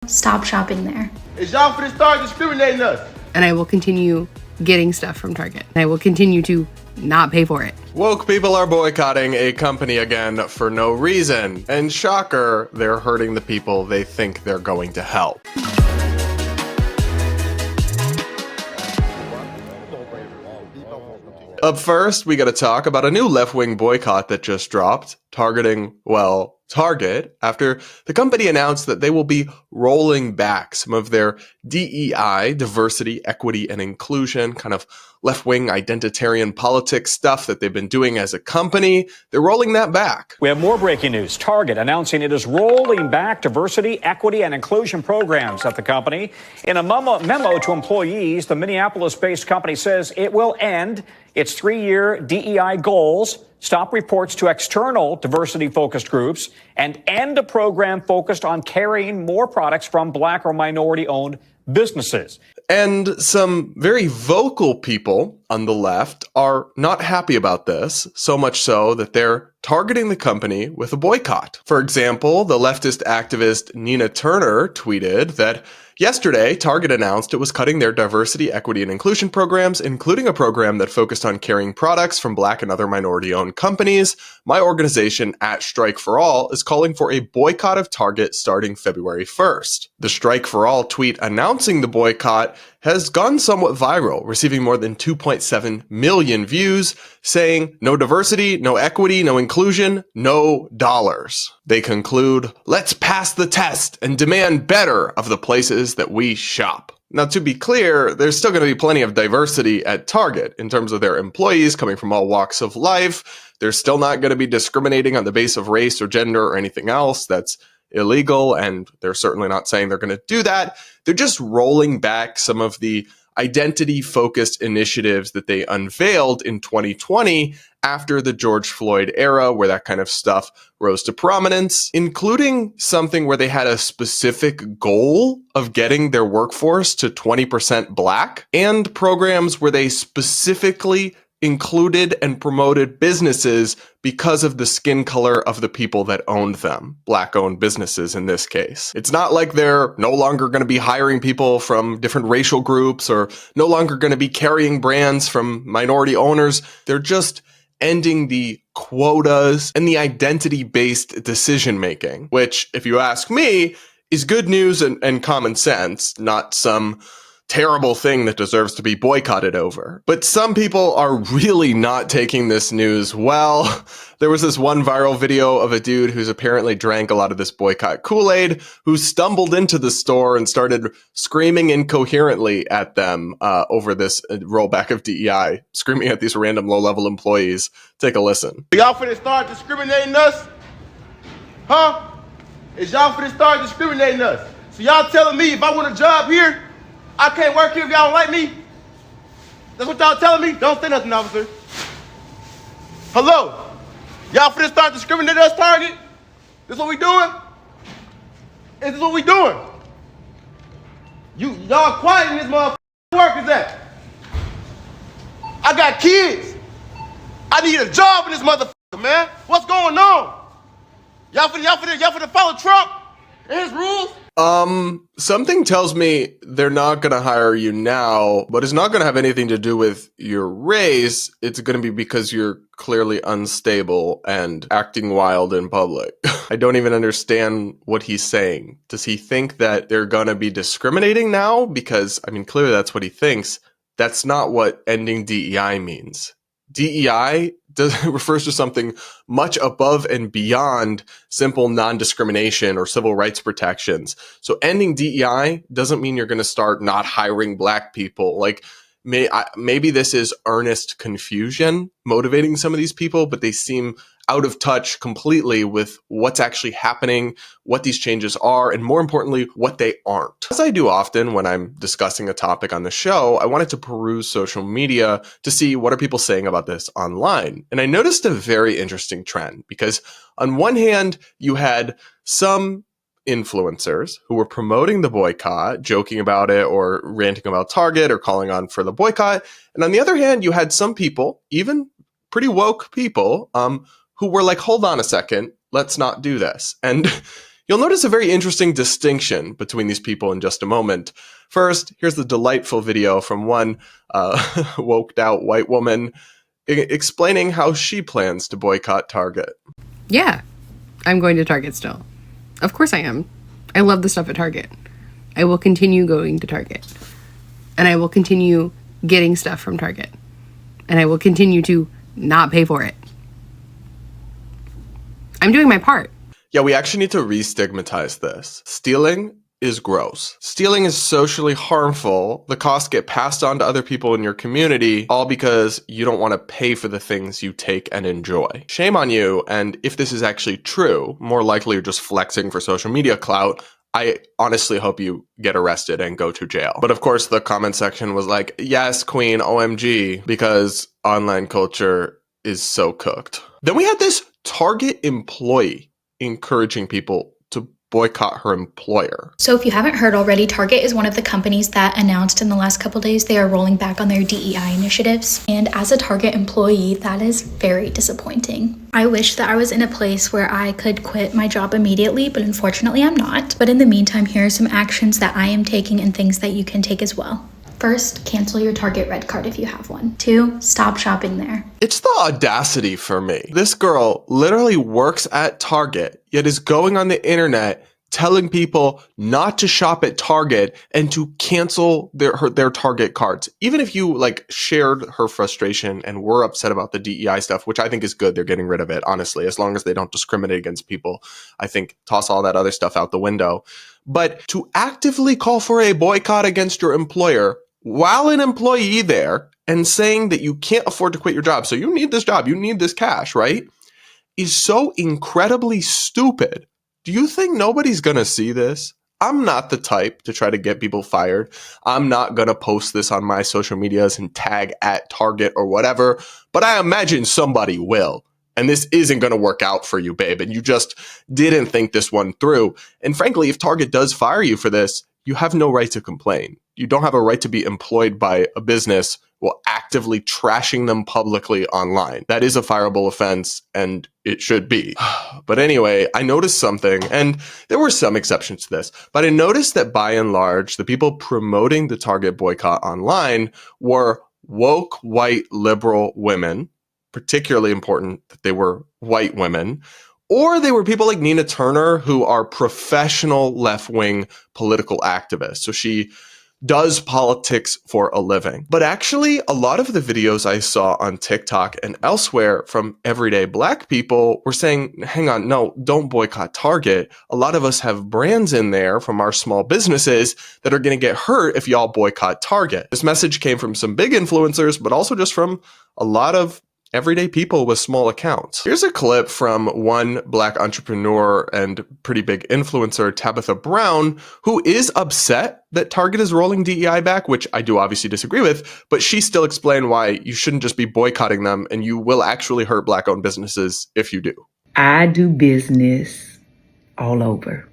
Stop shopping there. Is y'all finna start discriminating us? And I will continue getting stuff from Target. I will continue to not pay for it. Woke people are boycotting a company again for no reason. And shocker, they're hurting the people they think they're going to help. Up first, we gotta talk about a new left-wing boycott that just dropped, targeting, well, Target, after the company announced that they will be rolling back some of their DEI, diversity, equity, and inclusion, kind of left-wing identitarian politics stuff that they've been doing as a company. They're rolling that back. We have more breaking news. Target announcing it is rolling back diversity, equity, and inclusion programs at the company. In a memo to employees, the Minneapolis-based company says it will end its 3-year DEI goals, stop reports to external diversity-focused groups, and end a program focused on carrying more products from Black or minority-owned businesses. And some very vocal people on the left are not happy about this, so much so that they're targeting the company with a boycott. For example, the leftist activist Nina Turner tweeted that yesterday, Target announced it was cutting their diversity, equity, and inclusion programs, including a program that focused on carrying products from Black and other minority-owned companies. My organization, at Strike for All, is calling for a boycott of Target starting February 1st. The Strike for All tweet announcing the boycott has gone somewhat viral, receiving more than 2.7 million views, saying, "No diversity, no equity, no inclusion, no dollars." They conclude, "Let's pass the test and demand better of the places that we shop." Now, to be clear, there's still going to be plenty of diversity at Target in terms of their employees coming from all walks of life. They're still not going to be discriminating on the basis of race or gender or anything else that's illegal, and they're certainly not saying they're going to do that. They're just rolling back some of the identity-focused initiatives that they unveiled in 2020 after the George Floyd era, where that kind of stuff rose to prominence, including something where they had a specific goal of getting their workforce to 20% Black, and programs where they specifically included and promoted businesses because of the skin color of the people that owned them, Black-owned businesses in this case. It's not like they're no longer going to be hiring people from different racial groups or no longer going to be carrying brands from minority owners. They're just ending the quotas and the identity-based decision-making, which, if you ask me, is good news and common sense, not some terrible thing that deserves to be boycotted over. But some people are really not taking this news well. There was this one viral video of a dude who's apparently drank a lot of this boycott Kool-Aid, who stumbled into the store and started screaming incoherently at them over this rollback of DEI, screaming at these random low-level employees. Take a listen. Y'all finna start discriminating us? Huh? Is y'all finna start discriminating us? So y'all telling me if I want a job here, I can't work here if y'all don't like me? That's what y'all telling me? Don't say nothing, officer. Hello? Y'all finna start discriminating us, Target? This what we doing? Is this what we doing? Y'all quiet in this motherfucker. Where work is at? I got kids. I need a job in this motherfucker, man. What's going on? Y'all finna follow Trump and his rules? Something tells me they're not going to hire you now, but it's not going to have anything to do with your race. It's going to be because you're clearly unstable and acting wild in public. I don't even understand what he's saying. Does he think that they're going to be discriminating now? Because, I mean, clearly that's what he thinks. That's not what ending DEI means. DEI refers to something much above and beyond simple non-discrimination or civil rights protections. So ending DEI doesn't mean you're going to start not hiring Black people. Like, maybe this is earnest confusion motivating some of these people, but they seem out of touch completely with what's actually happening, what these changes are, and more importantly, what they aren't. As I do often when I'm discussing a topic on the show, I wanted to peruse social media to see what are people saying about this online. And I noticed a very interesting trend because on one hand, you had some influencers who were promoting the boycott, joking about it or ranting about Target or calling on for the boycott. And on the other hand, you had some people, even pretty woke people, who were like, hold on a second, let's not do this. And You'll notice a very interesting distinction between these people in just a moment. First, here's the delightful video from one woked out white woman explaining how she plans to boycott Target. Yeah, I'm going to Target still. Of course I am. I love the stuff at Target. I will continue going to Target. And I will continue getting stuff from Target. And I will continue to not pay for it. I'm doing my part. Yeah, we actually need to re-stigmatize this. Stealing is gross. Stealing is socially harmful. The costs get passed on to other people in your community, all because you don't want to pay for the things you take and enjoy. Shame on you, and if this is actually true, more likely you're just flexing for social media clout. I honestly hope you get arrested and go to jail. But of course, the comment section was like, yes, queen, OMG, because online culture is so cooked. Then we had this Target employee encouraging people to boycott her employer. So if you haven't heard already, Target is one of the companies that announced in the last couple days they are rolling back on their DEI initiatives. And as a Target employee, that is very disappointing. I wish that I was in a place where I could quit my job immediately, but unfortunately I'm not. But in the meantime, here are some actions that I am taking and things that you can take as well. First, cancel your Target Red Card if you have one. 2, stop shopping there. It's the audacity for me. This girl literally works at Target, yet is going on the internet telling people not to shop at Target and to cancel their Target cards. Even if you shared her frustration and were upset about the DEI stuff, which I think is good, they're getting rid of it, honestly, as long as they don't discriminate against people. I think toss all that other stuff out the window. But to actively call for a boycott against your employer while an employee there and saying that you can't afford to quit your job, so you need this job, you need this cash, right, is so incredibly stupid. Do you think nobody's going to see this? I'm not the type to try to get people fired. I'm not going to post this on my social medias and tag at Target or whatever, but I imagine somebody will. And this isn't going to work out for you, babe. And you just didn't think this one through. And frankly, if Target does fire you for this, you have no right to complain. You don't have a right to be employed by a business while actively trashing them publicly online. That is a fireable offense, and it should be. But anyway, I noticed something, and there were some exceptions to this, but I noticed that by and large, the people promoting the Target boycott online were woke, white, liberal women, particularly important that they were white women, or they were people like Nina Turner, who are professional left-wing political activists. So she does politics for a living. But actually, a lot of the videos I saw on TikTok and elsewhere from everyday Black people were saying, hang on, no, don't boycott Target. A lot of us have brands in there from our small businesses that are going to get hurt if y'all boycott Target. This message came from some big influencers, but also just from a lot of everyday people with small accounts. Here's a clip from one Black entrepreneur and pretty big influencer, Tabitha Brown, who is upset that Target is rolling DEI back, which I do obviously disagree with, but she still explained why you shouldn't just be boycotting them and you will actually hurt Black-owned businesses if you do. I do business all over,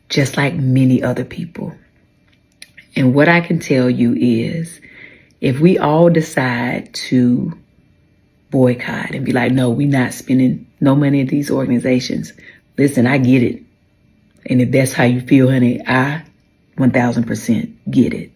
just like many other people. And what I can tell you is, if we all decide to boycott and be like, no, we're not spending no money at these organizations. Listen, I get it. And if that's how you feel, honey, I 1000% get it.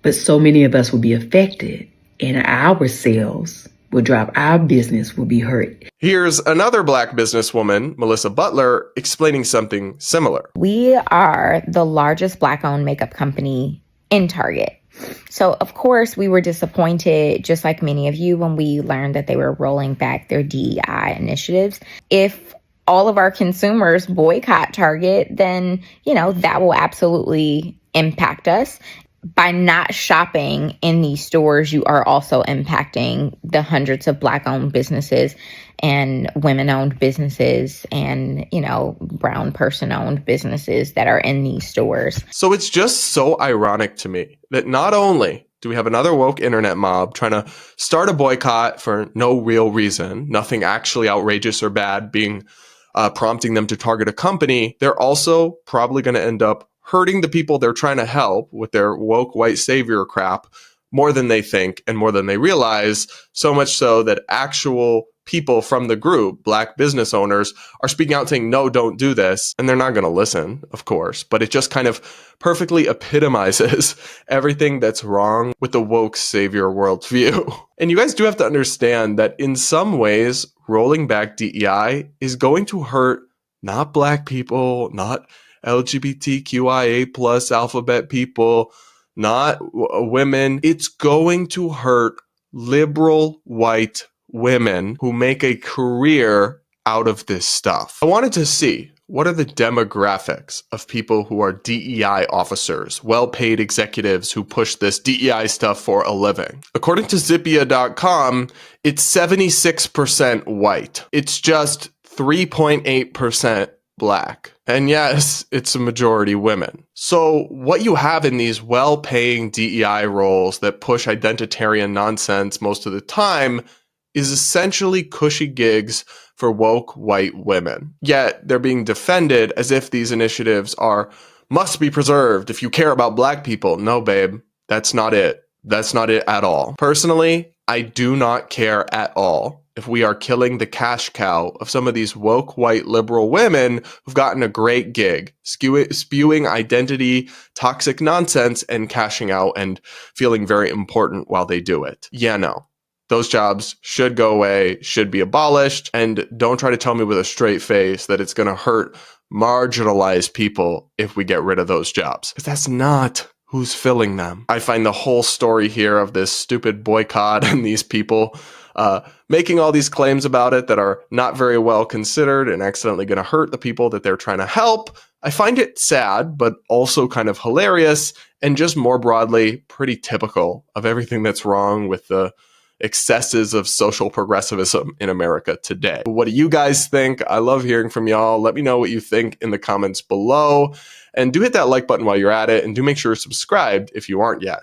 But so many of us will be affected and our sales will drop. Our business will be hurt. Here's another Black businesswoman, Melissa Butler, explaining something similar. We are the largest Black-owned makeup company in Target. So, of course, we were disappointed, just like many of you, when we learned that they were rolling back their DEI initiatives. If all of our consumers boycott Target, then, that will absolutely impact us. By not shopping in these stores, you are also impacting the hundreds of Black-owned businesses and women-owned businesses and, brown person-owned businesses that are in these stores. So it's just so ironic to me that not only do we have another woke internet mob trying to start a boycott for no real reason, nothing actually outrageous or bad being prompting them to target a company, they're also probably going to end up hurting the people they're trying to help with their woke white savior crap more than they think and more than they realize, so much so that actual people from the group, black business owners, are speaking out saying, no, don't do this. And they're not going to listen, of course, but it just kind of perfectly epitomizes everything that's wrong with the woke savior worldview. And you guys do have to understand that in some ways, rolling back DEI is going to hurt not black people, not LGBTQIA plus alphabet people, not women. It's going to hurt liberal white women who make a career out of this stuff. I wanted to see, what are the demographics of people who are DEI officers, well-paid executives who push this DEI stuff for a living? According to Zippia.com, it's 76% white. It's just 3.8% black. And yes, it's a majority women. So what you have in these well-paying DEI roles that push identitarian nonsense most of the time is essentially cushy gigs for woke white women. Yet they're being defended as if these initiatives must be preserved if you care about black people. No, babe, that's not it. That's not it at all. Personally, I do not care at all if we are killing the cash cow of some of these woke white liberal women who've gotten a great gig, spewing identity, toxic nonsense, and cashing out and feeling very important while they do it. Yeah, no. Those jobs should go away, should be abolished, and don't try to tell me with a straight face that it's going to hurt marginalized people if we get rid of those jobs. Because that's not who's filling them. I find the whole story here of this stupid boycott and these people making all these claims about it that are not very well considered and accidentally going to hurt the people that they're trying to help. I find it sad, but also kind of hilarious and just more broadly pretty typical of everything that's wrong with the excesses of social progressivism in America today. What do you guys think? I love hearing from y'all. Let me know what you think in the comments below. And do hit that like button while you're at it. And do make sure you're subscribed if you aren't yet.